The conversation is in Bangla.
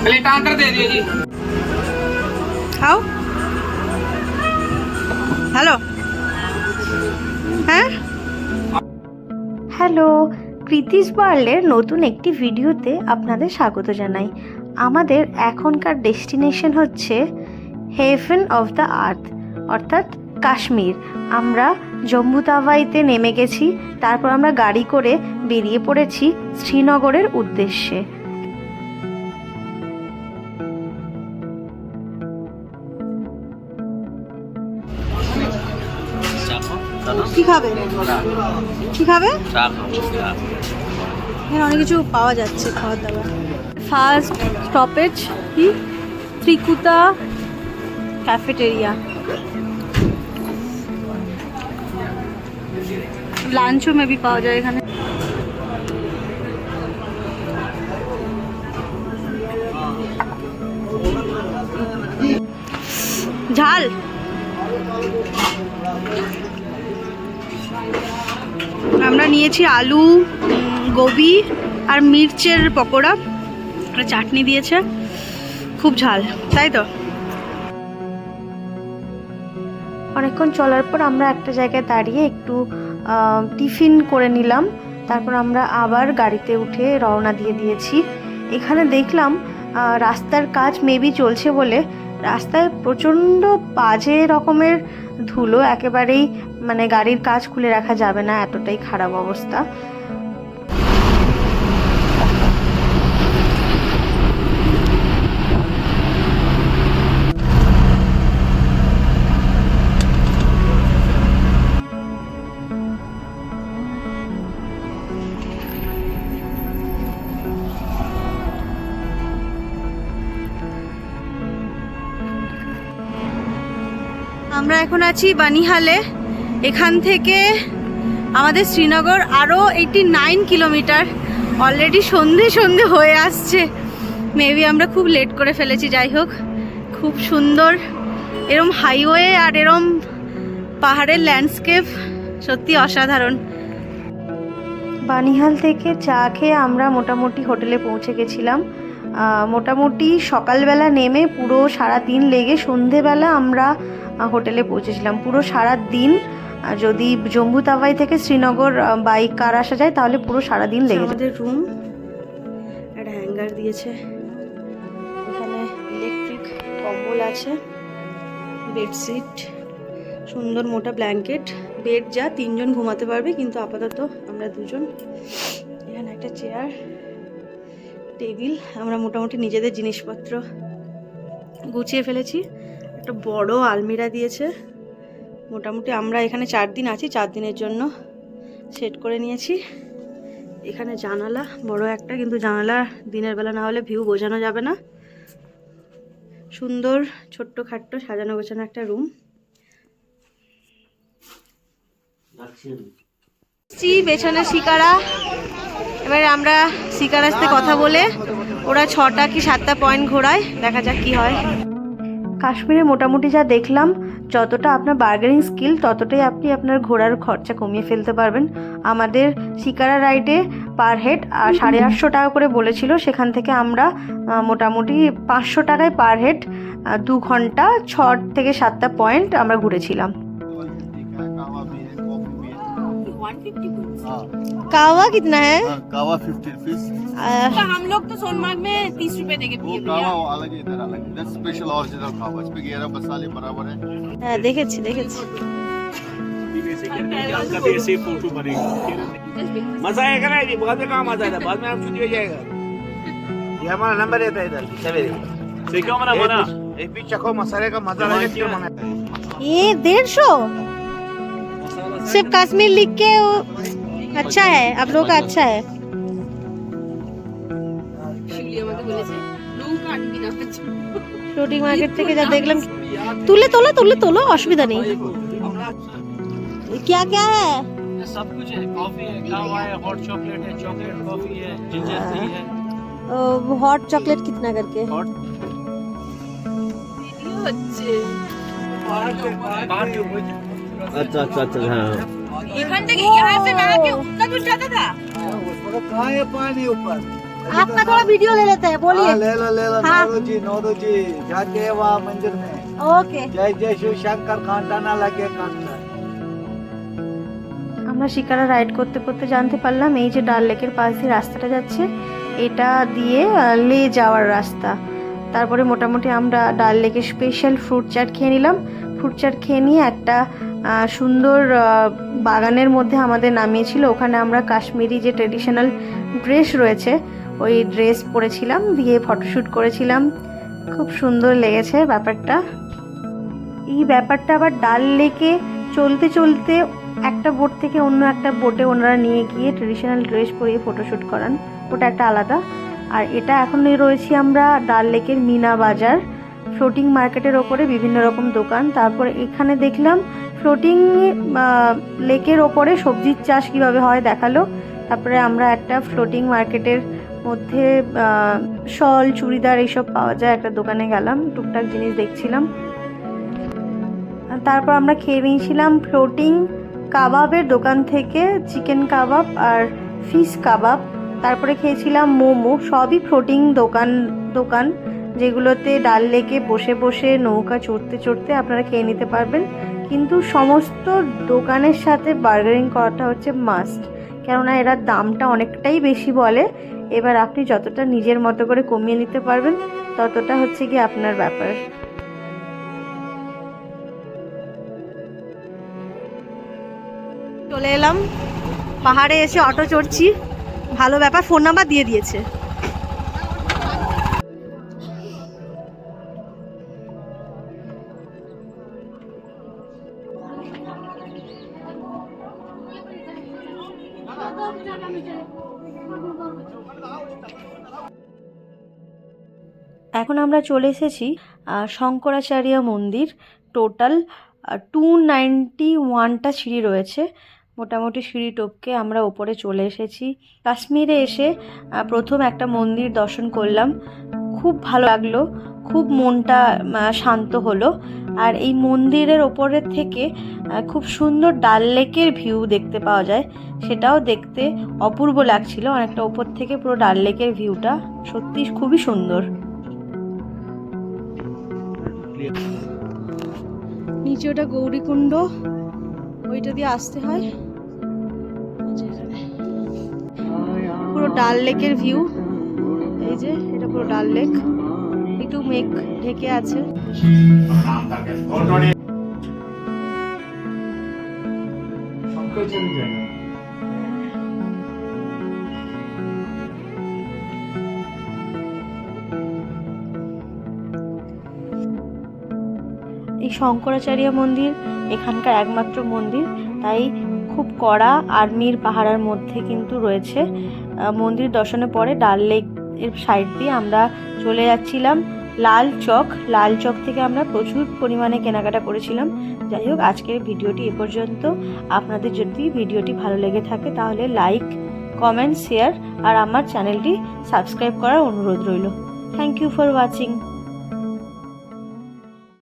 प्लेट आंकर दे दिए जी। आओ হ্যালো হ্যাঁ হ্যালো, কৃতিশ ওয়ার্ল্ডের নতুন একটি ভিডিওতে আপনাদের স্বাগত জানাই। আমাদের এখনকার ডেস্টিনেশন হচ্ছে হেভেন অফ দ্য আর্থ অর্থাৎ কাশ্মীর। আমরা জম্মু তাওয়াইতে নেমে গেছি, তারপর আমরা গাড়ি করে বেরিয়ে পড়েছি শ্রীনগরের উদ্দেশ্যে। কি খাবে কি খাবে? এখানে অনেক কিছু পাওয়া যাচ্ছে খাওয়ার দাওয়ার। ফার্স্ট স্টপেজ কি ত্রিকুটা ক্যাফেটেরিয়া। লাঞ্চও মেবি পাওয়া যায় এখানে। ঝাল আমরা নিয়েছি আলু, গোবি আর মির্চের পকোড়া, আর চাটনি দিয়েছে। খুব ঝাল, তাই তো। অনেকক্ষণ চলার পর আমরা একটা জায়গায় দাঁড়িয়ে একটু টিফিন করে নিলাম, তারপর আমরা আবার গাড়িতে উঠে রওনা দিয়ে দিয়েছি। এখানে দেখলাম রাস্তার কাজ মেবি চলছে বলে রাস্তায় প্রচণ্ড বাজে রকমের ধুলো, একেবারেই মানে গাড়ির কাজ খুলে রাখা যাবে না, এতটাই খারাপ অবস্থা। আমরা এখন আছি বানিহালে। এখান থেকে আমাদের শ্রীনগর আরও 89 কিলোমিটার। অলরেডি সন্ধে হয়ে আসছে, মেবি আমরা খুব লেট করে ফেলেছি। যাই হোক, খুব সুন্দর এরম হাইওয়ে আর এরম পাহাড়ের ল্যান্ডস্কেপ সত্যি অসাধারণ। বানিহাল থেকে চা খেয়ে আমরা মোটামুটি হোটেলে পৌঁছে গেছিলাম। মোটামুটি সকালবেলা নেমে পুরো সারা দিন লেগে সন্ধেবেলা আমরা হোটেলে পৌঁছেছিলাম। পুরো সারা দিন, যদি জম্মু তাওয়াই থেকে শ্রীনগর বাইক কার আসা যায় তাহলে পুরো সারা দিন লেগে যায়। আমাদের রুম একটা হ্যাঙ্গার দিয়েছে, এখানে ইলেকট্রিক কম্বল আছে, বেডশিট, সুন্দর মোটা ব্ল্যাঙ্কেট, বেড যা 3 জন ঘুমাতে পারবে, কিন্তু আপাতত আমরা 2 জন। এখানে একটা চেয়ার, টেবিল। আমরা মোটামুটি নিজেদের জিনিসপত্র গুছিয়ে ফেলেছি। একটা বড় আলমিরা দিয়েছে। মোটামুটি আমরা এখানে 4 দিন আছি, 4 দিনের জন্য সেট করে নিয়েছি। এখানে জানালা বড় একটা, কিন্তু জানালা দিনের বেলা না হলে ভিউ বোঝানো যাবে না। সুন্দর ছোট্ট খাট্ট সাজানো গোছানো একটা রুম। পেছনে শিকারা। এবার আমরা শিকারার সাথে কথা বলে ওরা 6টা কি 7টা পয়েন্ট ঘোরায়, দেখা যাক কি হয়। কাশ্মীরে মোটামুটি যা দেখলাম, যতটা আপনার বার্গেনিং স্কিল ততটাই আপনি আপনার ঘোরার খরচা কমিয়ে ফেলতে পারবেন। আমাদের শিকারা রাইডে পার হেড 850 টাকা করে বলেছিল, সেখান থেকে আমরা মোটামুটি 500 টাকায় পার হেড 2 ঘন্টা 6 থেকে 7টা পয়েন্ট আমরা ঘুরেছিলাম। कावा कितना है? कावा 50 रुपीस। हम लोग तो सोनमार्ग में 30 रुपए देके पिए। कावा अलग है, इधर अलग है। दैट्स स्पेशल ओरिजिनल कावा। इसमें 11 मसाले बराबर है। হ্যাঁ দেখেছি। आपका भी ऐसे फोटो बनेगा। मजा आएगा ना, ये बाद में काम आ जाएगा, बाद में आप छुट्टी हो जाएगा। ये हमारा नंबर रहता है इधर सवेरे। देखो हमारा मना एक भी चखो मसाले का मजा आएगा। क्यों मंगाता है ये 150 सिर्फ कश्मीर लिख के वो अच्छा है, आप लोग का अच्छा है। फ्लोटिंग मार्केट থেকে যা দেখলাম, তুলে অসুবিধা নেই। क्या क्या है? सब कुछ है, कॉफी है, कावा है, हॉट चॉकलेट है, चॉकलेट कॉफी है, जिंजर टी है। हॉट चॉकलेट कितना करके अच्छा अच्छा अच्छा हाँ एखान থেকে यहाँ से नहा के उतना दूर जाता था कहाँ है पानी ऊपर आपका थोड़ा वीडियो ले लेते हैं बोलिए ले लो हाँ। नौरो जी जाके वहाँ मंदिर में ओके जय जय शिव शंकर कांटा ना लगे कांटा আমরা শিকারা রাইড করতে করতে জানতে পারলাম এই যে ডাল লেকের পাশ দিয়ে রাস্তাটা যাচ্ছে এটা দিয়ে লে যাওয়ার রাস্তা। তারপরে মোটামুটি আমরা ডাল লেকের স্পেশাল ফ্রুট চাট খেয়ে নিলাম। ফ্রুট চাট খেয়ে নিয়ে একটা সুন্দর বাগানের মধ্যে আমাদের নামিয়েছিল, ওখানে আমরা কাশ্মীরি যে ট্রেডিশনাল ড্রেস রয়েছে ওই ড্রেস পরেছিলাম, দিয়ে ফটোশ্যুট করেছিলাম। খুব সুন্দর লেগেছে ব্যাপারটা। এই ব্যাপারটা আবার ডাল লেকে চলতে চলতে একটা বোট থেকে অন্য একটা বোটে ওনারা নিয়ে গিয়ে ট্রেডিশনাল ড্রেস পরিয়ে ফটোশ্যুট করান, ওটা একটা আলাদা। আর এটা এখন রয়েছি আমরা ডাল লেকের মিনা বাজার, ফ্লোটিং মার্কেটের ওপরে বিভিন্ন রকম দোকান। তারপরে এখানে দেখলাম ফ্লোটিং লেকের ওপরে সবজির চাষ কীভাবে হয় দেখালো। তারপরে আমরা একটা ফ্লোটিং মার্কেটের মধ্যে শল চুড়িদার এইসব পাওয়া যায় একটা দোকানে গেলাম, টুকটাক জিনিস দেখছিলাম। তারপর আমরা খেয়ে নিয়েছিলাম ফ্লোটিং কাবাবের দোকান থেকে চিকেন কাবাব আর ফিশ কাবাব। তারপরে খেয়েছিলাম মোমো। সবই ফ্লোটিং দোকান যেগুলোতে ডাল লেকে বসে বসে নৌকা চড়তে চড়তে আপনারা খেয়ে নিতে পারবেন। কিন্তু সমস্ত দোকানের সাথে বার্গেনিং করাটা হচ্ছে মাস্ট, কেননা এরা দামটা অনেকটাই বেশি বলে। এবার আপনি যতটা নিজের মতো করে কমিয়ে নিতে পারবেন ততটা হচ্ছে কি আপনার ব্যাপার। চলে এলাম পাহাড়ে, এসে অটো চড়ছি, ভালো ব্যাপার। ফোন নাম্বার দিয়ে দিয়েছে। এখন আমরা চলে এসেছি শঙ্করাচার্য মন্দির। টোটাল 291টা সিঁড়ি রয়েছে। মোটামুটি সিঁড়ি টপকে আমরা ওপরে চলে এসেছি। কাশ্মীরে এসে প্রথম একটা মন্দির দর্শন করলাম, খুব ভালো লাগলো, খুব মনটা শান্ত হলো। আর এই মন্দিরের ওপরের থেকে খুব সুন্দর ডাল লেকের ভিউ দেখতে পাওয়া যায়, সেটাও দেখতে অপূর্ব লাগছিল। অনেকটা ওপর থেকে পুরো ডাল লেকের ভিউটা সত্যি খুবই সুন্দর। নিচে ওটা গৌরীকুণ্ড, ওইটা দিয়ে আসতে হয়। পুরো ডাল লেকের ভিউ, এই যে এটা পুরো ডাল লেক, একটু মেঘ ঢেকে আছে। এই শঙ্করাচার্য মন্দির এখানকার একমাত্র মন্দির, তাই খুব কড়া আর্মির পাহারার মধ্যে কিন্তু রয়েছে। মন্দির দর্শনের পরে ডাল লেক এর সাইড দিয়ে আমরা চলে যাচ্ছিলাম লাল চক থেকে আমরা প্রচুর পরিমাণে কেনাকাটা করেছিলাম। যাই হোক, আজকের ভিডিওটি এ পর্যন্ত। আপনাদের যদি ভিডিওটি ভালো লেগে থাকে তাহলে লাইক, কমেন্ট, শেয়ার আর আমার চ্যানেলটি সাবস্ক্রাইব করার অনুরোধ রইল। Thank you for watching.